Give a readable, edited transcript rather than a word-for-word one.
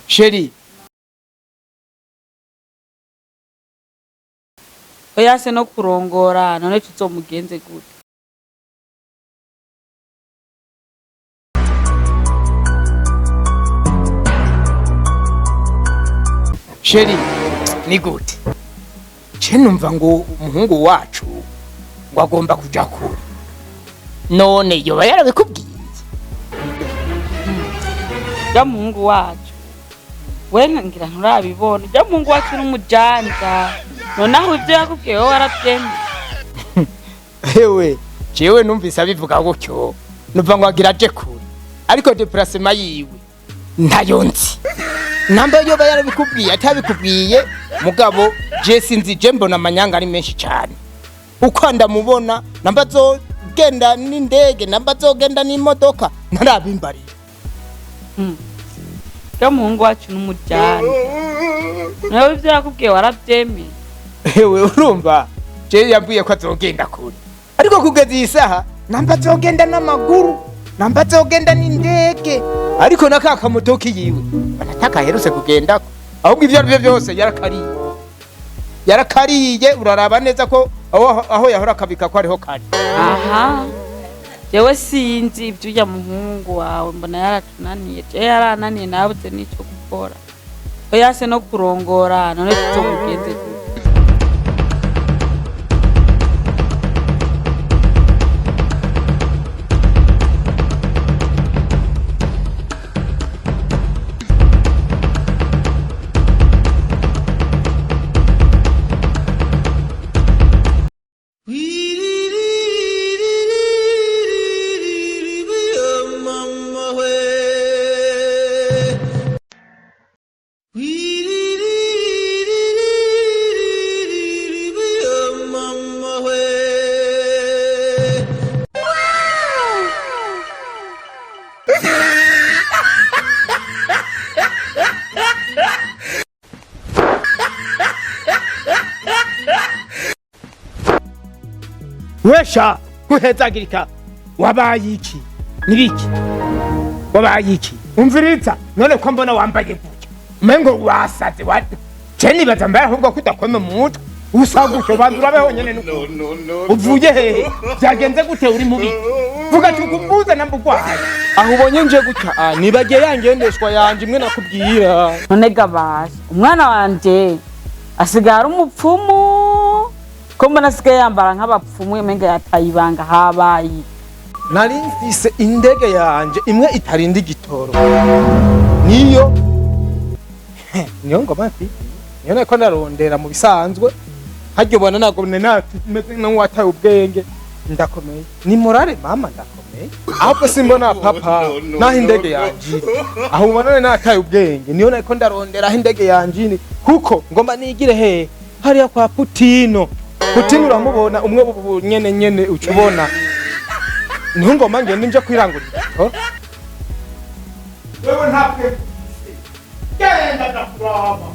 Sheri oya se no kurongora none tuzomugenze gute? Sheri ni gute numva ngo umuhungu wacu ngo agomba kuja kure none yoba yarabikubwiye ja muhungu wacu wenga ngira nturabibona ja muhungu wacu n'umujanja none aho ivyo yakubwiye wowe waravyemeye ewe jewe numvise abivuga gutyo numva ngo agira aje kure ariko déplacement yiwe ntayo nzi namba yoba yarabikubwiye atabikubwiye mugabo je sinzi je mbona amanyanga ari menshi cyane uko ndamubona namba zogenda n'indege namba zogenda n'imodoka ntarabimbarira ja muhungu wacu n'umujanja nawe ivyo yakubwiye waravyemeye ewe urumva je yambwiye ko azogenda kure ariko kugeza iyi saha namba zogenda n'amaguru namba zogenda n'indege ariko nakaka mutoki yiwe banataka heruse kugenda ahubwo ivyo arivyo byose yarakariye uraraba neza ko aho yahora kabika ko ariho kari aha jewe sinzi ivyo ya muhungu wawe mbona yaratunaniye je yarananiye nabuze nico gukora oya se no kurongora none tuzomugenze gute? Wesha kuhezagirika wabayiki nibiki wabayiki umviritsa none ko mbona wambaye gutya mengo wasaze wati ceni batambaye ahubwo kudakweme mutwe usagusho bandura beho nyene nuko uvuye hehe byagenze gute uri mubi vuga tukubuza nambugwaye aho ubonye nje gutya nibagiye yangendeshwa yanje imwe nakubwira none gabasha umwana wanje asigara umupfumu ko mbona asigaye yambara nk'abapfumu emenga yatayibanga habayi nari mfise indege yanje imwe itarindi gitoro niyo ngoma mfi niyo nako narondera mu bisanzwe haryo bona nago meze n'uwataye ubwenge ndakomeye ni morale mama ndakomeye ahubwo simbona papa naho indege yanje aho ubona nataye ubwenge niyo nako ndarondera aho indege yanje kuko ngomba nigire he hariya kwa Putino uramubona umwe nyene ucubona niho ngoma ngende nje kwirangurira wewe ntapfe genda ndakuraba